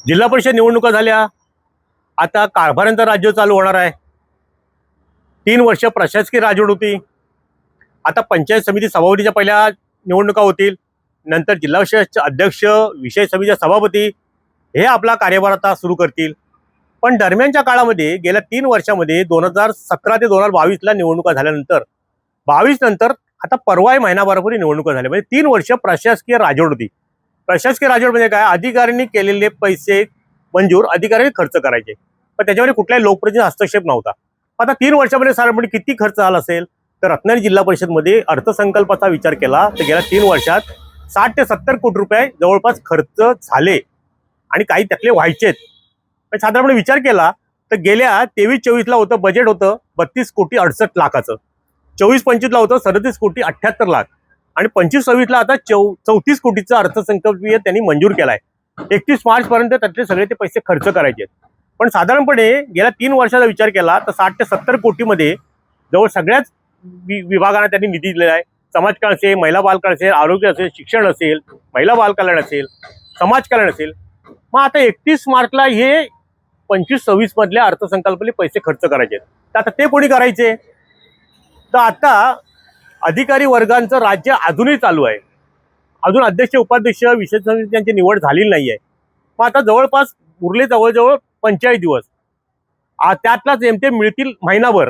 जिल्हा परिषद निवडणुका झाल्या, आता कारभारांचं राज्य चालू होणार आहे। 3 वर्ष प्रशासकीय राजवट होती। आता पंचायत समिती सभापतीच्या पहिल्या निवडणुका होतील, नंतर जिल्हा परिषद अध्यक्ष, विषय समितीचे सभापती हे आपला कार्यभार आता सुरू करतील। पण दरम्यानच्या काळामध्ये गेल्या 3 वर्षामध्ये 2017 ते 2022 ला निवडणुका झाल्यानंतर 22 नंतर आता परवा महिनाभरापूर्वी निवडणुका झाल्या, म्हणजे 3 वर्ष प्रशासकीय राजवट होती। प्रशासकीय राजवट म्हणजे काय? अधिकाऱ्यांनी केलेले पैसे मंजूर अधिकाऱ्यांनी खर्च करायचे, पण त्याच्यामध्ये कुठल्याही लोकप्रतिनिधी हस्तक्षेप नव्हता। आता 3 वर्षामध्ये साधारणपणे किती खर्च झाला असेल तर रत्नागिरी जिल्हा परिषदमध्ये अर्थसंकल्पाचा विचार केला तर गेल्या 3 वर्षात 60 ते 70 कोटी रुपये जवळपास खर्च झाले आणि काही त्यातले व्हायचेत। पण साधारणपणे विचार केला तर गेल्या 23-24 ला होतं बजेट होतं 32 कोटी 68 लाखाचं, 24-25 ला होतं 37 कोटी 78 लाख आणि 25-26 ला आता 34 कोटीचा अर्थसंकल्पीय त्यांनी मंजूर केलाय। 31 मार्च पर्यंत त्यातले सगळे ते पैसे खर्च करायचे। पण साधारणपणे गेल्या 3 वर्षाचा विचार केला तर 60 ते 70 कोटीमध्ये जवळ सगळ्याच विभागांना त्यांनी निधी दिलेला आहे। समाज कल्याण असेल, महिला बाल कल्याण असेल, आरोग्य असेल, शिक्षण असेल, महिला बाल कल्याण असेल, समाज कल्याण असेल। मग आता 31 मार्चला हे 25-26 मधल्या अर्थसंकल्पाले पैसे खर्च करायचे, तर आता ते कोणी करायचे? तर आता अधिकारी वर्गांचं राज्य अजूनही चालू आहे। अजून अध्यक्ष, उपाध्यक्ष, विशेष समित्यांची निवड झालेली नाहीये। मग आता जवळपास उरले जवळजवळ 45 दिवस, त्यातलाच नेमके मिळतील महिनाभर।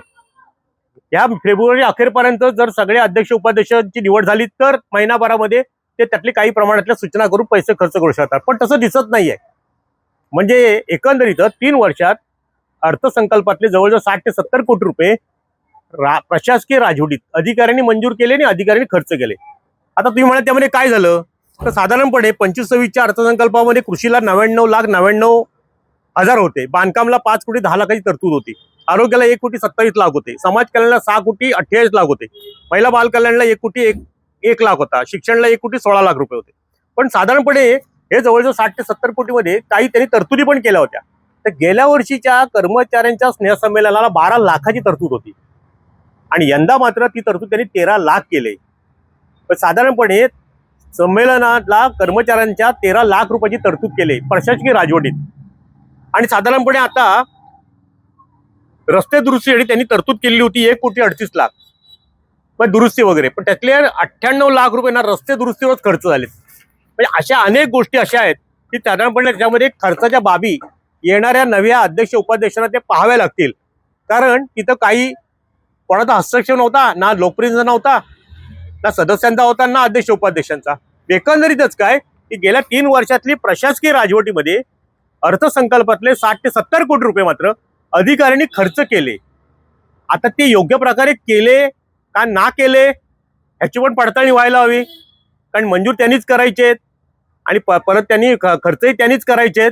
या फेब्रुवारी अखेरपर्यंत जर सगळे अध्यक्ष उपाध्यक्षांची निवड झाली तर महिनाभरामध्ये ते त्यातले काही प्रमाणातल्या सूचना करून पैसे खर्च करू शकतात, पण तसं दिसत नाहीये। म्हणजे एकंदरीत 3 वर्षात अर्थसंकल्पातले जवळजवळ 60 ते 70 कोटी रुपये प्रशासकीय राजवटीत अधिकाऱ्यांनी मंजूर केले आणि अधिकाऱ्यांनी खर्च केले। आता तुम्ही म्हणा त्यामध्ये काय झालं, तर साधारणपणे 25-26च्या अर्थसंकल्पामध्ये कृषीला 99,99,00,000 होते, बांधकामला 5 कोटी 10 लाखाची तरतूद होती, आरोग्याला 1 कोटी 27 लाख होते, समाज कल्याणला 6 कोटी 28 लाख होते, महिला बाल कल्याणला 1 कोटी 1 लाख होता, शिक्षणला 1 कोटी 16 लाख रुपये होते। पण साधारणपणे हे जवळजवळ 60 ते 70 कोटीमध्ये काही त्यांनी तरतुदी पण केल्या होत्या। तर गेल्या वर्षीच्या कर्मचाऱ्यांच्या स्नेहसंमेलनाला 12 लाखाची तरतूद होती आणि यंदा मात्र ती तरतूद त्यांनी 13 लाख केले। पण साधारणपणे संमेलनाला कर्मचाऱ्यांच्या 13 लाख रुपयाची तरतूद केली प्रशासकीय राजवटीत। आणि साधारणपणे आता रस्ते दुरुस्तीसाठी त्यांनी तरतूद केलेली होती 1 कोटी 38 लाख, पण दुरुस्ती वगैरे, पण त्यातले 98 लाख रुपये ना रस्ते दुरुस्तीवरच खर्च झाले। म्हणजे अशा अनेक गोष्टी अशा आहेत की साधारणपणे त्याच्यामध्ये खर्चाच्या बाबी येणाऱ्या नव्या अध्यक्ष उपाध्यक्षांना ते पाहाव्या लागतील, कारण तिथं काही कोणाचा हस्तक्षेप नव्हता, ना लोकप्रतिनिधी नव्हता, ना सदस्यांचा होता, ना अध्यक्ष उपाध्यक्षांचा। एकंदरीतच काय की गेल्या 3 वर्षातली प्रशासकीय राजवटीमध्ये अर्थसंकल्पातले 60 ते 70 कोटी रुपये मात्र अधिकाऱ्यांनी खर्च केले। आता ते योग्य प्रकारे केले का ना केले ह्याची पण पडताळणी व्हायला हवी, कारण मंजूर त्यांनीच करायचे आणि परत त्यांनी खर्चही त्यांनीच करायचे।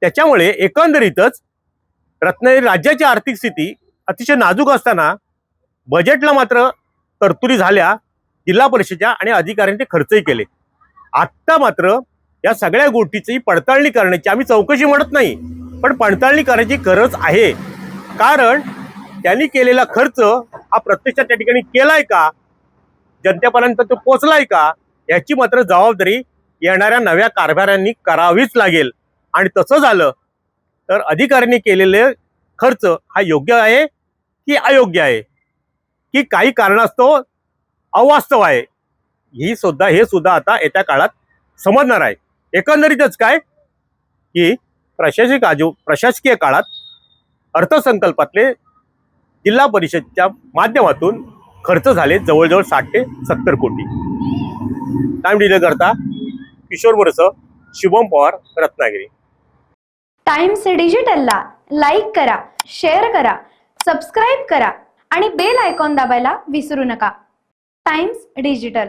त्याच्यामुळे एकंदरीतच रत्नागिरी राज्याची आर्थिक स्थिती अतिशय नाजूक असताना बजेटला मात्र तरतुदी झाल्या जिल्हा परिषदेच्या आणि अधिकाऱ्यांनी ते खर्चही केले। आत्ता मात्र या सगळ्या गोष्टीची पडताळणी करण्याची, आम्ही चौकशी म्हणत नाही, पण पडताळणी करायची गरज आहे, कारण त्यांनी केलेला खर्च हा प्रत्यक्षात त्या ठिकाणी केलाय का, जनतेपर्यंत तो पोहोचलाय का, याची मात्र जबाबदारी येणाऱ्या नव्या कारभाऱ्यांनी करावीच लागेल। आणि तसं झालं तर अधिकाऱ्यांनी केलेले खर्च हा योग्य आहे की अयोग्य आहे, की काही कारणास्तव अवास्तव आहे, हे सुद्धा आता येत्या काळात समजणार आहे। एकंदरीतच काय की प्रशासकीय काळात अर्थसंकल्पातले जिल्हा परिषदच्या माध्यमातून खर्च झाले जवळजवळ 60 ते 70 कोटी। टाइम डिले करता किशोर बोरसं, शुभम पवार, रत्नागिरी। टाइम्स डिजिटलला लाईक करा, शेअर करा, सबस्क्राईब करा आणि बेल आयकॉन दाबायला विसरू नका। Times digital.